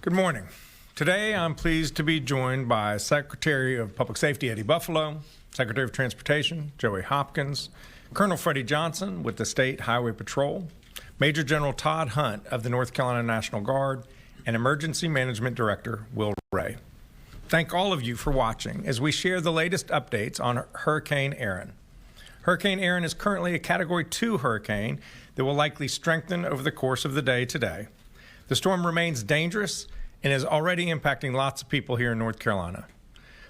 Good morning. Today, I'm pleased to be joined by Secretary of Public Safety Eddie Buffalo, Secretary of Transportation Joey Hopkins, Colonel Freddie Johnson with the State Highway Patrol, Major General Todd Hunt of the North Carolina National Guard, and Emergency Management Director Will Ray. Thank all of you for watching as we share the latest updates on Hurricane Erin. Hurricane Erin is currently a Category 2 hurricane that will likely strengthen over the course of the day today. The storm remains dangerous and is already impacting lots of people here in North Carolina.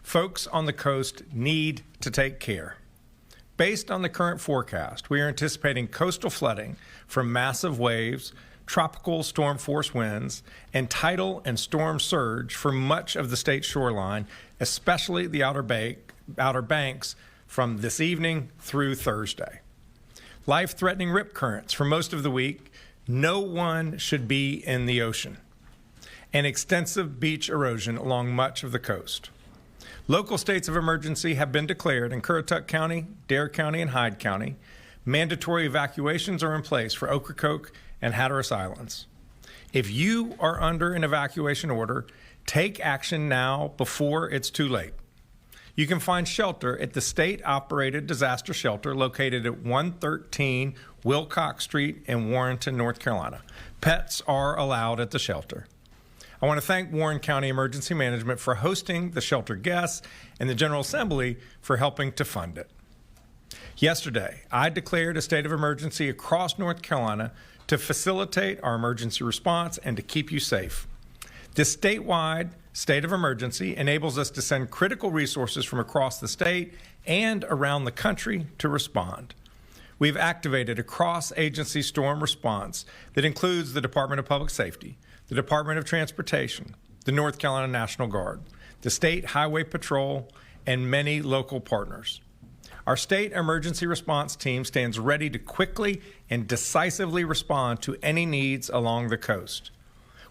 Folks on the coast need to take care. Based on the current forecast, we are anticipating coastal flooding from massive waves, tropical storm force winds, and tidal and storm surge for much of the state shoreline, especially the outer banks from this evening through Thursday. Life-threatening rip currents for most of the week. No one should be in the ocean, and extensive beach erosion along much of the coast. Local states of emergency have been declared in Currituck County, Dare County, and Hyde County. Mandatory evacuations are in place for Ocracoke and Hatteras Islands. If you are under an evacuation order, take action now before it's too late. You can find shelter at the state-operated disaster shelter located at 113 Wilcox Street in Warrenton, North Carolina. Pets are allowed at the shelter. I want to thank Warren County Emergency Management for hosting the shelter guests and the General Assembly for helping to fund it. Yesterday, I declared a state of emergency across North Carolina to facilitate our emergency response and to keep you safe. This statewide state of emergency enables us to send critical resources from across the state and around the country to respond. We've activated a cross-agency storm response that includes the Department of Public Safety, the Department of Transportation, the North Carolina National Guard, the State Highway Patrol, and many local partners. Our state emergency response team stands ready to quickly and decisively respond to any needs along the coast.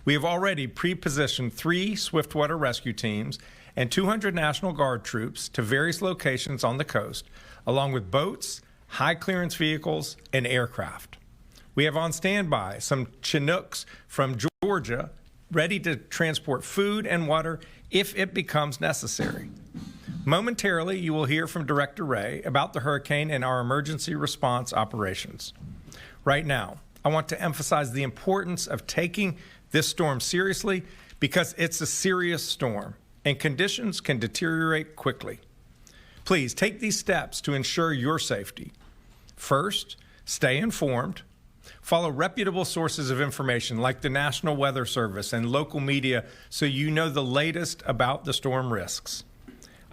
We have already pre-positioned 3 swiftwater rescue teams and 200 National Guard troops to various locations on the coast, along with boats, high-clearance vehicles, and aircraft. We have on standby some Chinooks from Georgia ready to transport food and water if it becomes necessary. Momentarily, you will hear from Director Ray about the hurricane and our emergency response operations. Right now, I want to emphasize the importance of taking this storm seriously because it's a serious storm and conditions can deteriorate quickly. Please take these steps to ensure your safety. First, stay informed. Follow reputable sources of information like the National Weather Service and local media so you know the latest about the storm risks.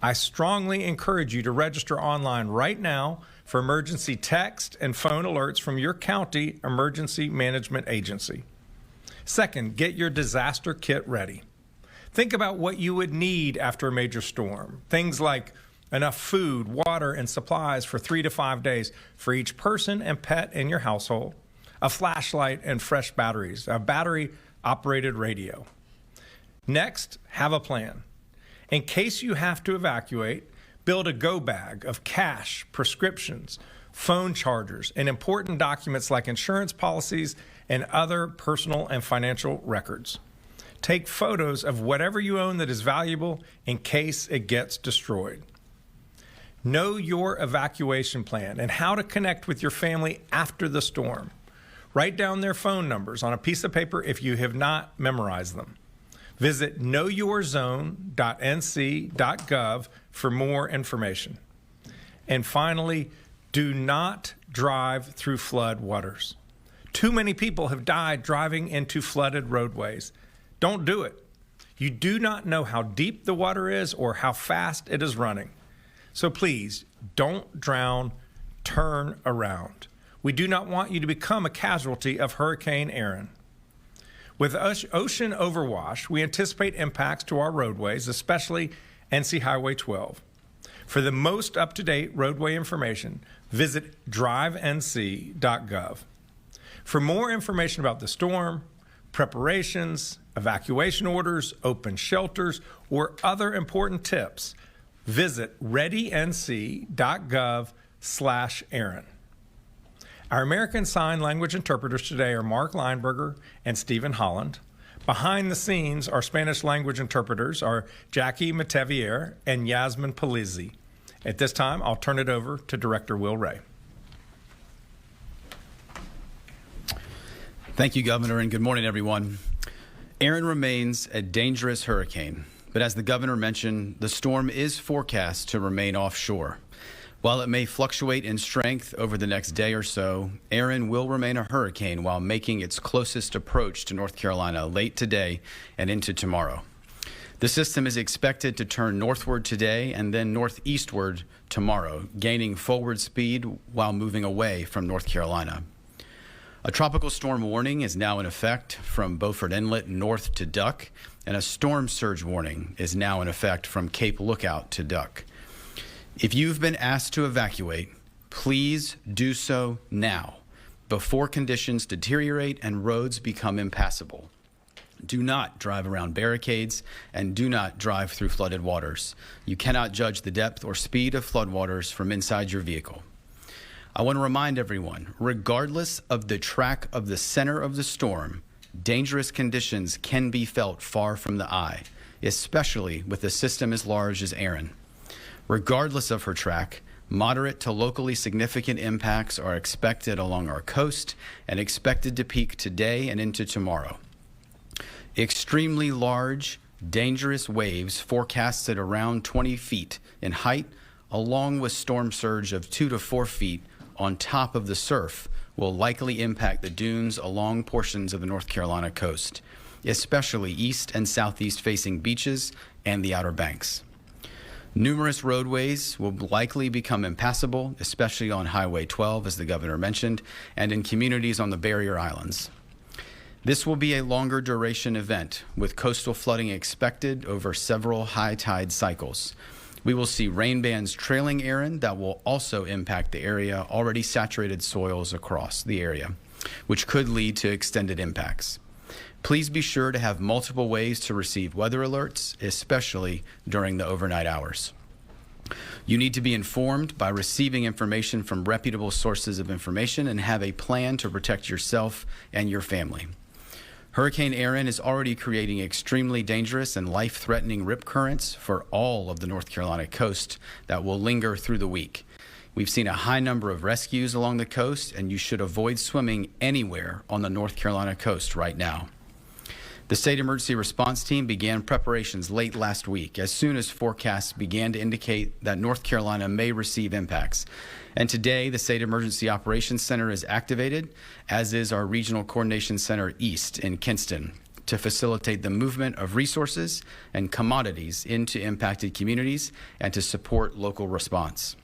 I strongly encourage you to register online right now for emergency text and phone alerts from your county emergency management agency. Second, get your disaster kit ready. Think about what you would need after a major storm. Things like enough food, water, and supplies for 3 to 5 days for each person and pet in your household, a flashlight and fresh batteries, a battery-operated radio. Next, have a plan. In case you have to evacuate, build a go bag of cash, prescriptions, phone chargers, and important documents like insurance policies and other personal and financial records. Take photos of whatever you own that is valuable in case it gets destroyed. Know your evacuation plan and how to connect with your family after the storm. Write down their phone numbers on a piece of paper if you have not memorized them. Visit knowyourzone.nc.gov for more information. And finally, do not drive through flood waters. Too many people have died driving into flooded roadways. Don't do it. You do not know how deep the water is or how fast it is running. So please, don't drown, turn around. We do not want you to become a casualty of Hurricane Erin. With ocean overwash, we anticipate impacts to our roadways, especially NC Highway 12. For the most up-to-date roadway information, visit drivenc.gov. For more information about the storm, preparations, evacuation orders, open shelters, or other important tips, visit readync.gov/Erin. Our American Sign Language interpreters today are Mark Lineberger and Stephen Holland. Behind the scenes, our Spanish language interpreters are Jackie Matevier and Yasmin Palizzi. At this time, I'll turn it over to Director Will Ray. Thank you, Governor, and good morning, everyone. Erin remains a dangerous hurricane, but as the governor mentioned, the storm is forecast to remain offshore. While it may fluctuate in strength over the next day or so, Erin will remain a hurricane while making its closest approach to North Carolina late today and into tomorrow. The system is expected to turn northward today and then northeastward tomorrow, gaining forward speed while moving away from North Carolina. A tropical storm warning is now in effect from Beaufort Inlet north to Duck, and a storm surge warning is now in effect from Cape Lookout to Duck. If you've been asked to evacuate, please do so now, before conditions deteriorate and roads become impassable. Do not drive around barricades and do not drive through flooded waters. You cannot judge the depth or speed of floodwaters from inside your vehicle. I want to remind everyone, regardless of the track of the center of the storm, dangerous conditions can be felt far from the eye, especially with a system as large as Erin. Regardless of her track, moderate to locally significant impacts are expected along our coast and expected to peak today and into tomorrow. Extremely large, dangerous waves forecasted around 20 feet in height, along with storm surge of 2 to 4 feet on top of the surf, will likely impact the dunes along portions of the North Carolina coast, especially east and southeast facing beaches and the Outer Banks. Numerous roadways will likely become impassable, especially on Highway 12, as the governor mentioned, and in communities on the barrier islands. This will be a longer duration event, with coastal flooding expected over several high tide cycles. We will see rain bands trailing Erin that will also impact the area, already saturated soils across the area, which could lead to extended impacts. Please be sure to have multiple ways to receive weather alerts, especially during the overnight hours. You need to be informed by receiving information from reputable sources of information and have a plan to protect yourself and your family. Hurricane Erin is already creating extremely dangerous and life-threatening rip currents for all of the North Carolina coast that will linger through the week. We've seen a high number of rescues along the coast, and you should avoid swimming anywhere on the North Carolina coast right now. The State Emergency Response Team began preparations late last week as soon as forecasts began to indicate that North Carolina may receive impacts. And today, the State Emergency Operations Center is activated, as is our Regional Coordination Center East in Kinston, to facilitate the movement of resources and commodities into impacted communities and to support local response.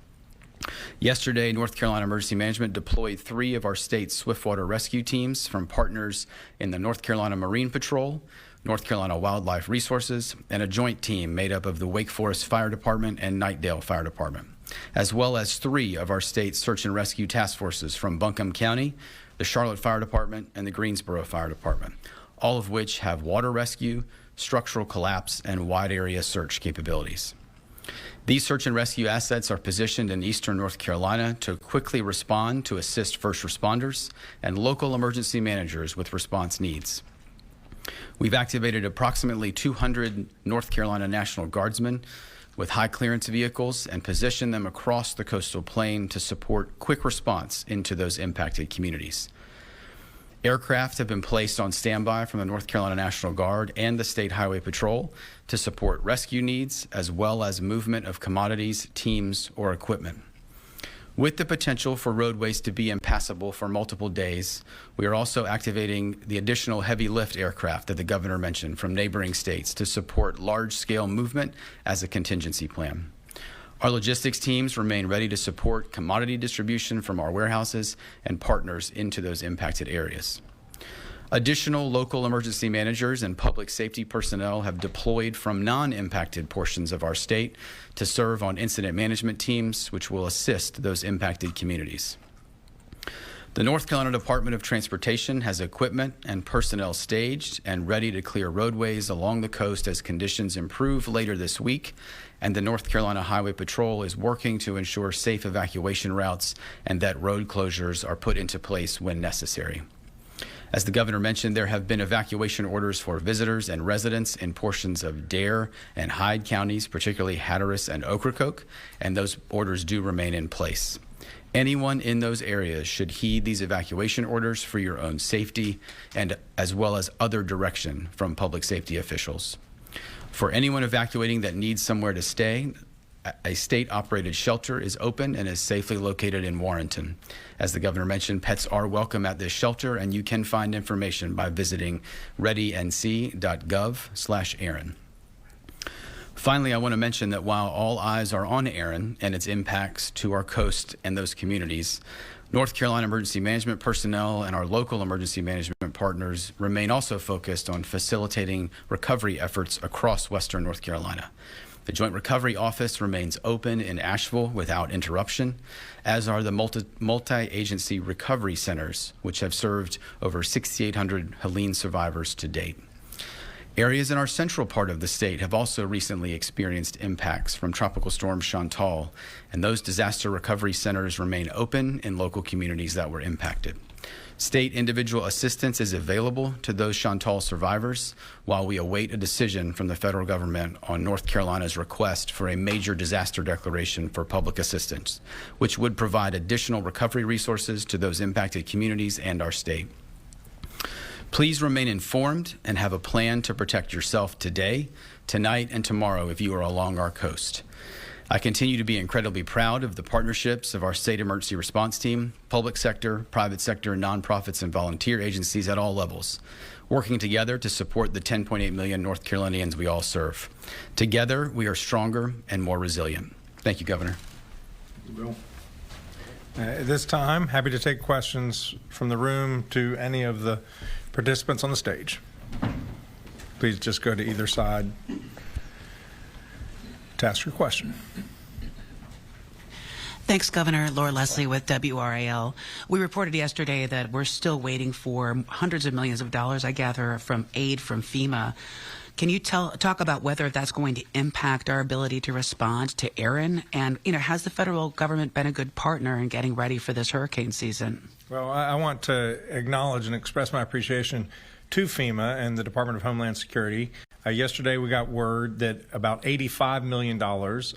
Yesterday, North Carolina Emergency Management deployed 3 of our state's swiftwater rescue teams from partners in the North Carolina Marine Patrol, North Carolina Wildlife Resources, and a joint team made up of the Wake Forest Fire Department and Knightdale Fire Department, as well as 3 of our state's search and rescue task forces from Buncombe County, the Charlotte Fire Department, and the Greensboro Fire Department, all of which have water rescue, structural collapse, and wide area search capabilities. These search and rescue assets are positioned in eastern North Carolina to quickly respond to assist first responders and local emergency managers with response needs. We've activated approximately 200 North Carolina National Guardsmen with high clearance vehicles and positioned them across the coastal plain to support quick response into those impacted communities. Aircraft have been placed on standby from the North Carolina National Guard and the State Highway Patrol to support rescue needs as well as movement of commodities, teams, or equipment. With the potential for roadways to be impassable for multiple days, we are also activating the additional heavy lift aircraft that the governor mentioned from neighboring states to support large-scale movement as a contingency plan. Our logistics teams remain ready to support commodity distribution from our warehouses and partners into those impacted areas. Additional local emergency managers and public safety personnel have deployed from non-impacted portions of our state to serve on incident management teams, which will assist those impacted communities. The North Carolina Department of Transportation has equipment and personnel staged and ready to clear roadways along the coast as conditions improve later this week, and the North Carolina Highway Patrol is working to ensure safe evacuation routes and that road closures are put into place when necessary. As the governor mentioned, there have been evacuation orders for visitors and residents in portions of Dare and Hyde counties, particularly Hatteras and Ocracoke, and those orders do remain in place. Anyone in those areas should heed these evacuation orders for your own safety and as well as other direction from public safety officials. For anyone evacuating that needs somewhere to stay, a state-operated shelter is open and is safely located in Warrenton. As the governor mentioned, pets are welcome at this shelter, and you can find information by visiting readync.gov/Erin. Finally, I want to mention that while all eyes are on Erin and its impacts to our coast and those communities, North Carolina emergency management personnel and our local emergency management partners remain also focused on facilitating recovery efforts across Western North Carolina. The Joint Recovery Office remains open in Asheville without interruption, as are the multi-agency recovery centers, which have served over 6,800 Helene survivors to date. Areas in our central part of the state have also recently experienced impacts from Tropical Storm Chantal, and those disaster recovery centers remain open in local communities that were impacted. State individual assistance is available to those Chantal survivors while we await a decision from the federal government on North Carolina's request for a major disaster declaration for public assistance, which would provide additional recovery resources to those impacted communities and our state. Please remain informed and have a plan to protect yourself today, tonight, and tomorrow if you are along our coast. I continue to be incredibly proud of the partnerships of our state emergency response team, public sector, private sector, nonprofits, and volunteer agencies at all levels, working together to support the 10.8 million North Carolinians we all serve. Together, we are stronger and more resilient. Thank you, Governor. Bill. At this time, happy to take questions from the room to any of the participants on the stage. Please just go to either side to ask your question. Thanks, Governor. Laura Leslie with WRAL. We reported yesterday that we're still waiting for hundreds of millions of dollars, I gather, from aid from FEMA. Can you talk about whether that's going to impact our ability to respond to Erin? And, has the federal government been a good partner in getting ready for this hurricane season? Well, I want to acknowledge and express my appreciation to FEMA and the Department of Homeland Security. Yesterday, we got word that about $85 million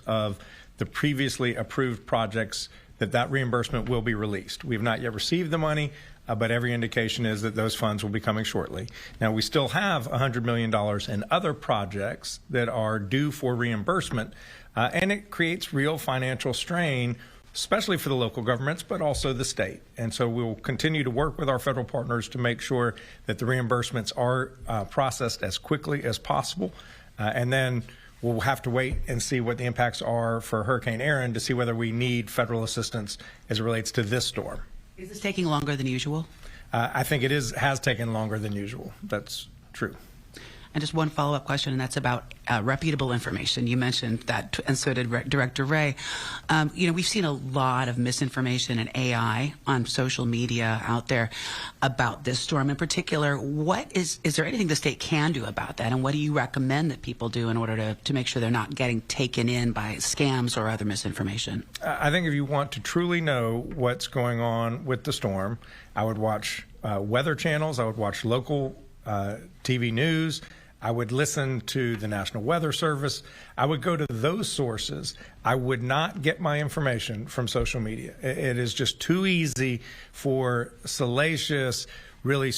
of the previously approved projects, that reimbursement will be released. We have not yet received the money, but every indication is that those funds will be coming shortly. Now, we still have $100 million in other projects that are due for reimbursement, and it creates real financial strain, especially for the local governments, but also the state. And so we'll continue to work with our federal partners to make sure that the reimbursements are processed as quickly as possible. And then we'll have to wait and see what the impacts are for Hurricane Erin to see whether we need federal assistance as it relates to this storm. Is this taking longer than usual? I think it has taken longer than usual. That's true. And just one follow-up question, and that's about reputable information. You mentioned that, and so did Director Ray. We've seen a lot of misinformation and AI on social media out there about this storm in particular. Is there anything the state can do about that, and what do you recommend that people do in order to make sure they're not getting taken in by scams or other misinformation? I think if you want to truly know what's going on with the storm, I would watch weather channels. I would watch local TV news. I would listen to the National Weather Service. I would go to those sources. I would not get my information from social media. It is just too easy for salacious, really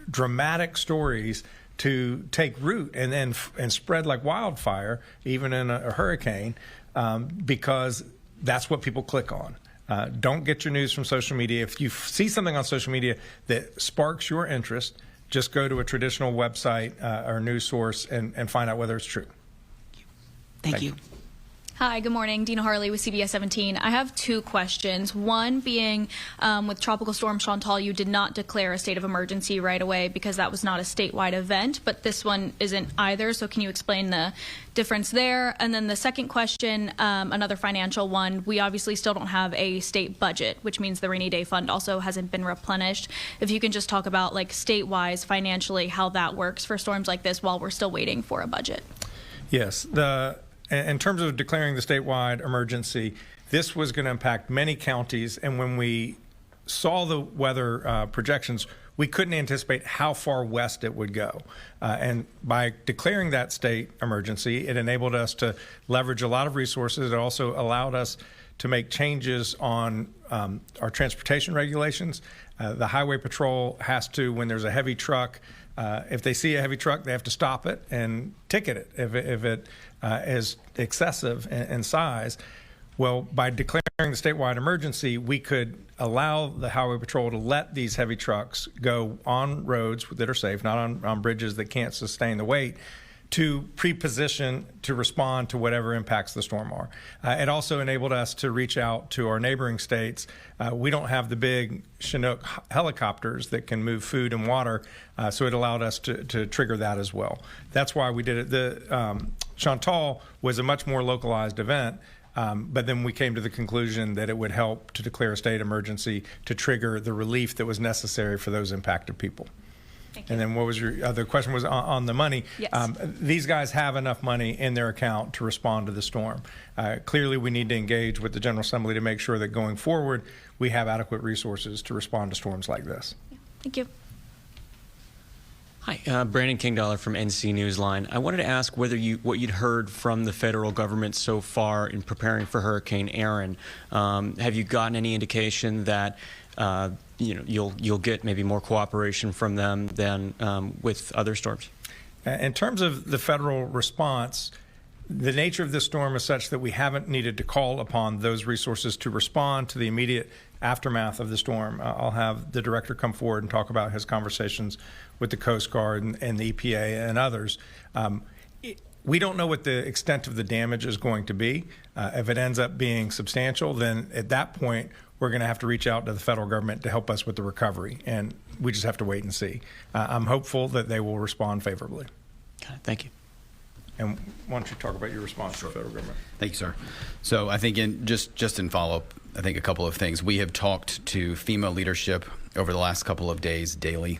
dramatic stories to take root and spread like wildfire, even in a hurricane, because that's what people click on. Don't get your news from social media. If you see something on social media that sparks your interest, just go to a traditional website or news source and find out whether it's true. Thank you. Hi, good morning. Dina Harley with CBS 17. I have two questions. One being, with Tropical Storm Chantal, you did not declare a state of emergency right away because that was not a statewide event, but this one isn't either. So can you explain the difference there? And then the second question, another financial one. We obviously still don't have a state budget, which means the rainy day fund also hasn't been replenished. If you can just talk about, like, state-wise, financially, how that works for storms like this while we're still waiting for a budget. Yes. In terms of declaring the statewide emergency, this was going to impact many counties. And when we saw the weather projections, we couldn't anticipate how far west it would go. And by declaring that state emergency, it enabled us to leverage a lot of resources. It also allowed us to make changes on our transportation regulations. The Highway Patrol has to, when there's a heavy truck, if they see a heavy truck, they have to stop it and ticket it if it is excessive in size. Well, by declaring the statewide emergency, we could allow the Highway Patrol to let these heavy trucks go on roads that are safe, not on bridges that can't sustain the weight, to pre-position to respond to whatever impacts the storm are. It also enabled us to reach out to our neighboring states. We don't have the big Chinook helicopters that can move food and water, so it allowed us to trigger that as well. That's why we did it. The Chantal was a much more localized event, but then we came to the conclusion that it would help to declare a state emergency to trigger the relief that was necessary for those impacted people. And then what was your other question was on the money? Yes. These guys have enough money in their account to respond to the storm. Clearly, we need to engage with the General Assembly to make sure that going forward, we have adequate resources to respond to storms like this. Thank you. Hi, Brandon Kingdollar from NC Newsline. I wanted to ask whether what you'd heard from the federal government so far in preparing for Hurricane Erin. Have you gotten any indication that you'll get maybe more cooperation from them than with other storms? In terms of the federal response, the nature of this storm is such that we haven't needed to call upon those resources to respond to the immediate aftermath of the storm. I'll have the director come forward and talk about his conversations with the Coast Guard and the EPA and others. We don't know what the extent of the damage is going to be. If it ends up being substantial, then at that point, we're going to have to reach out to the federal government to help us with the recovery, and we just have to wait and see. I'm hopeful that they will respond favorably. Okay, thank you. And why don't you talk about your response to the federal government? Thank you, sir. So I think just in follow-up, I think a couple of things. We have talked to FEMA leadership over the last couple of days daily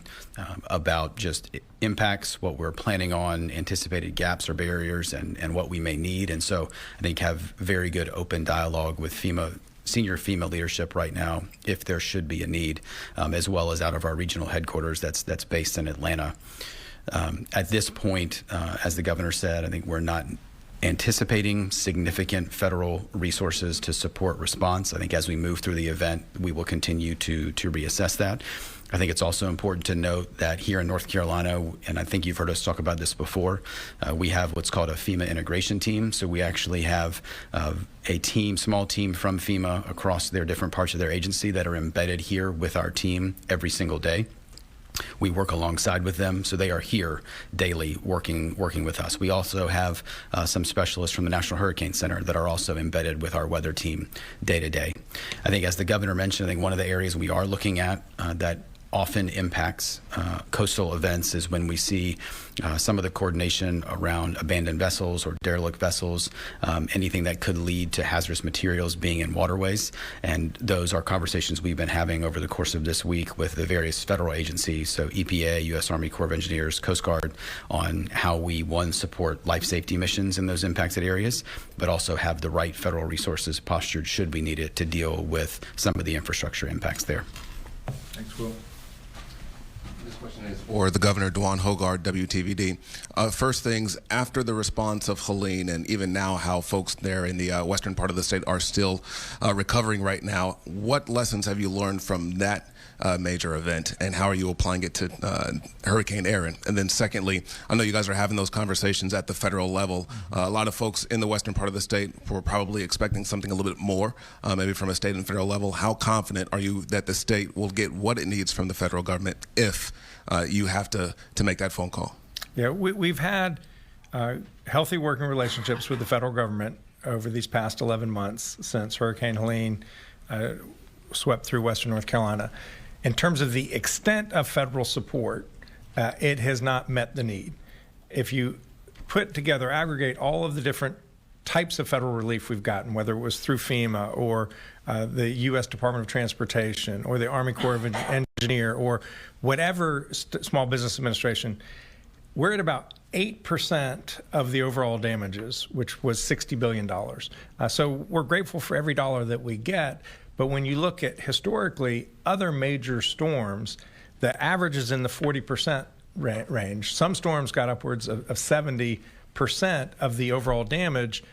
about just impacts, what we're planning on, anticipated gaps or barriers, and what we may need. And so I think have very good open dialogue with senior FEMA leadership right now if there should be a need, as well as out of our regional headquarters that's based in Atlanta. At this point, as the governor said, I think we're not anticipating significant federal resources to support response. I think as we move through the event, we will continue to reassess that. I think it's also important to note that here in North Carolina, and I think you've heard us talk about this before, we have what's called a FEMA integration team. So we actually have a small team from FEMA across their different parts of their agency that are embedded here with our team every single day. We work alongside with them, so they are here daily working with us. We also have some specialists from the National Hurricane Center that are also embedded with our weather team day to day. I think as the governor mentioned, I think one of the areas we are looking at that often impacts coastal events is when we see some of the coordination around abandoned vessels or derelict vessels, anything that could lead to hazardous materials being in waterways. And those are conversations we've been having over the course of this week with the various federal agencies, so EPA, U.S. Army Corps of Engineers, Coast Guard, on how we, one, support life safety missions in those impacted areas, but also have the right federal resources postured should we need it to deal with some of the infrastructure impacts there. Thanks, Will. This question is for the Governor, Dwan Hoggard, WTVD. First things, after the response of Helene and even now how folks there in the western part of the state are still recovering right now, what lessons have you learned from that major event, and how are you applying it to Hurricane Erin? And then secondly, I know you guys are having those conversations at the federal level. A lot of folks in the western part of the state were probably expecting something a little bit more, maybe from a state and federal level. How confident are you that the state will get what it needs from the federal government if you have to make that phone call? Yeah, we've had healthy working relationships with the federal government over these past 11 months since Hurricane Helene swept through western North Carolina. In terms of the extent of federal support, it has not met the need. If you aggregate all of the different types of federal relief we've gotten, whether it was through FEMA or the U.S. Department of Transportation or the Army Corps of Engineers or whatever Small Business Administration, we're at about 8% of the overall damages, which was $60 billion. So we're grateful for every dollar that we get. But when you look at historically other major storms, The average is in the 40% range. Some storms got upwards of 70% of the overall damage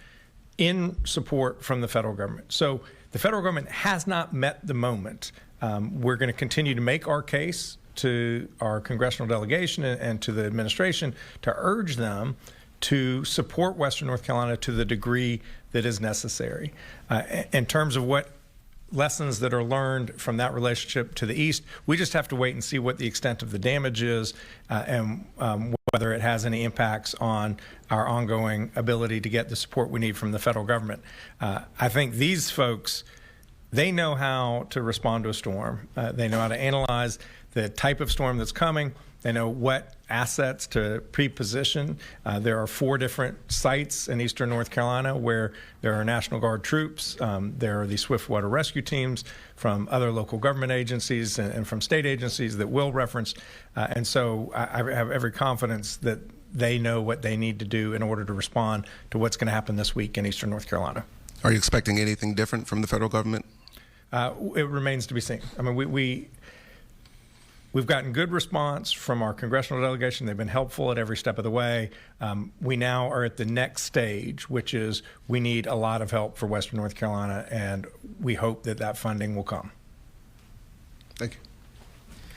in support from the federal government. So the federal government has not met the moment. We're going to continue to make our case to our congressional delegation and to the administration to urge them to support Western North Carolina to the degree that is necessary. In terms of what lessons that are learned from that relationship to the east, we just have to wait and see what the extent of the damage is and whether it has any impacts on our ongoing ability to get the support we need from the federal government. I think these folks, they know how to respond to a storm. They know how to analyze the type of storm that's coming. They know what assets to pre-position. There are 4 different sites in eastern North Carolina where there are National Guard troops. There are the swiftwater rescue teams from other local government agencies and from state agencies that will reference. And so I have every confidence that they know what they need to do in order to respond to what's going to happen this week in eastern North Carolina. Are you expecting anything different from the federal government? It remains to be seen. I mean, we've gotten good response from our congressional delegation. They've been helpful at every step of the way. We now are at the next stage, which is we need a lot of help for Western North Carolina, and we hope that that funding will come. Thank you.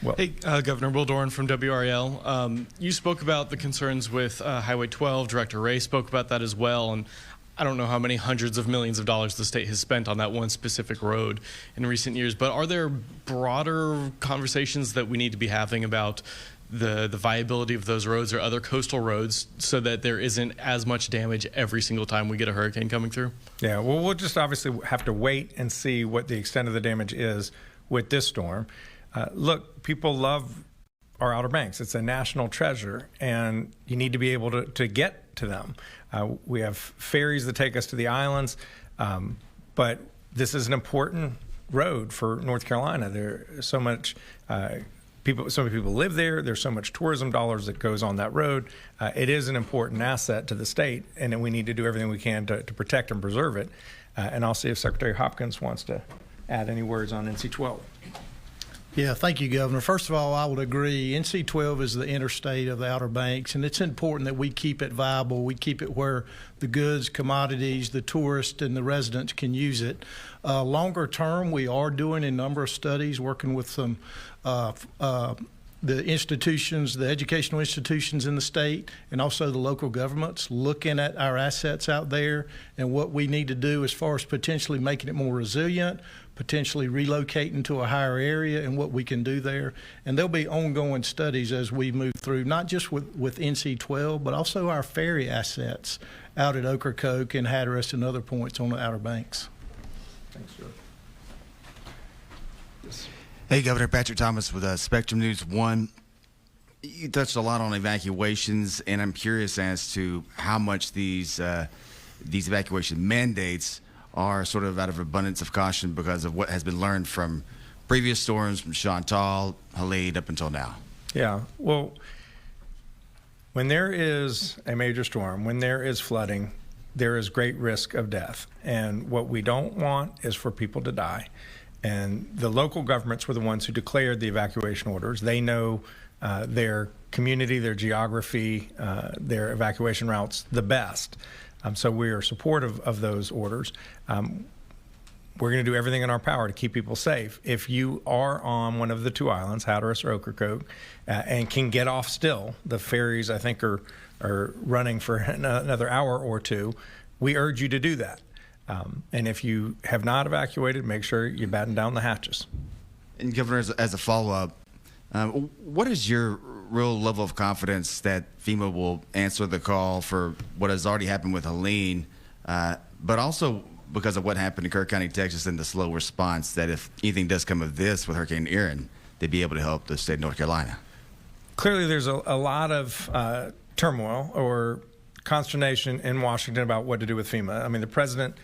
Well, Hey, Governor Will Doran from WREL. You spoke about the concerns with Highway 12. Director Ray spoke about that as well. And I don't know how many hundreds of millions of dollars the state has spent on that one specific road in recent years, but are there broader conversations that we need to be having about the viability of those roads or other coastal roads so that there isn't as much damage every single time we get a hurricane coming through? Yeah, well, we'll just obviously have to wait and see what the extent of the damage is with this storm. Look, people love our Outer Banks. It's a national treasure, and you need to be able to get to them. We have ferries that take us to the islands, but this is an important road for North Carolina. There's so much so many people live there. There's so much tourism dollars that goes on that road. It is an important asset to the state, and we need to do everything we can to protect and preserve it. And I'll see if Secretary Hopkins wants to add any words on NC-12. Yeah, thank you, Governor. First of all, I would agree. NC-12 is the interstate of the Outer Banks, and it's important that we keep it viable. We keep it where the goods, commodities, the tourists, and the residents can use it. Longer term, we are doing a number of studies, working with some the institutions, the educational institutions in the state, and also the local governments, looking at our assets out there and what we need to do as far as potentially making it more resilient, potentially relocating to a higher area and what we can do there. And there'll be ongoing studies as we move through, not just with NC-12, but also our ferry assets out at Ocracoke and Hatteras and other points on the Outer Banks. Thanks, Joe. Hey, Governor Patrick Thomas with Spectrum News 1. You touched a lot on evacuations, and I'm curious as to how much these evacuation mandates are sort of out of abundance of caution because of what has been learned from previous storms, from Chantal, Helene, up until now. Yeah, well, when there is a major storm, when there is flooding, there is great risk of death. And what we don't want is for people to die. And the local governments were the ones who declared the evacuation orders. They know their community, their geography, their evacuation routes the best. So we are supportive of those orders. We're going to do everything in our power to keep people safe. If you are on one of the 2 islands, Hatteras or Ocracoke, and can get off still, the ferries I think are running for another hour or 2, we urge you to do that. And if you have not evacuated, make sure you batten down the hatches. And Governor, as a follow-up, what is your real level of confidence that FEMA will answer the call for what has already happened with Helene, but also because of what happened in Kirk County, Texas, and the slow response, that if anything does come of this with Hurricane Erin, they'd be able to help the state of North Carolina? Clearly, there's a lot of turmoil or consternation in Washington about what to do with FEMA. I mean, the president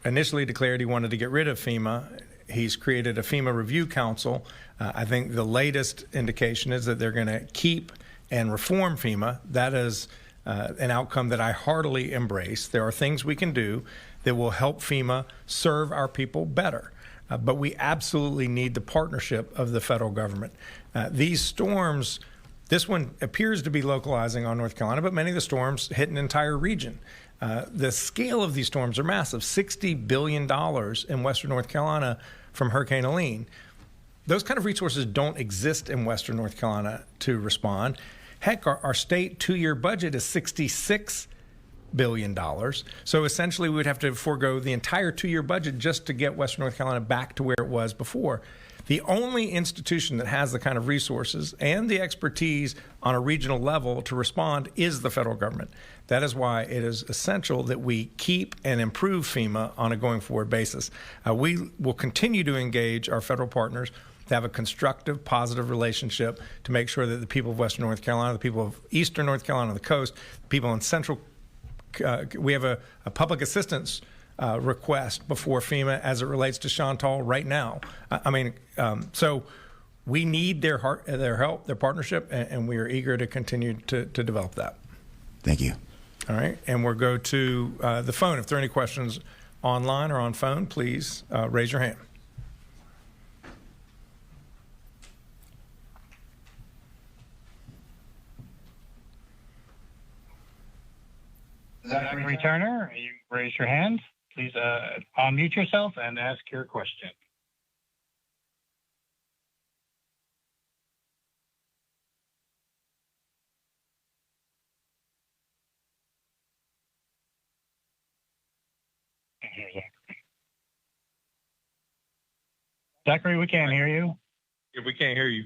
initially declared he wanted to get rid of FEMA. He's created a FEMA review council. I think the latest indication is that they're going to keep and reform FEMA. That is an outcome that I heartily embrace. There are things we can do that will help FEMA serve our people better. but we absolutely need the partnership of the federal government. These storms, this one appears to be localizing on North Carolina, but many of the storms hit an entire region. The scale of these storms are massive, $60 billion in western North Carolina from Hurricane Erin. Those kind of resources don't exist in western North Carolina to respond. Heck, our state 2-year budget is $66 billion. So essentially, we would have to forego the entire 2-year budget just to get western North Carolina back to where it was before. The only institution that has the kind of resources and the expertise on a regional level to respond is the federal government. That is why it is essential that we keep and improve FEMA on a going forward basis. We will continue to engage our federal partners to have a constructive, positive relationship to make sure that the people of western North Carolina, the people of eastern North Carolina, the coast, the people in central, we have a public assistance request before FEMA as it relates to Chantal right now. So we need their help, their partnership, and we are eager to continue to develop that. Thank you. All right, and we'll go to the phone. If there are any questions online or on phone, please raise your hand. Zachary Turner, you raise your hand. Please unmute yourself and ask your question. Zachary, we can't hear you. If we can't hear you.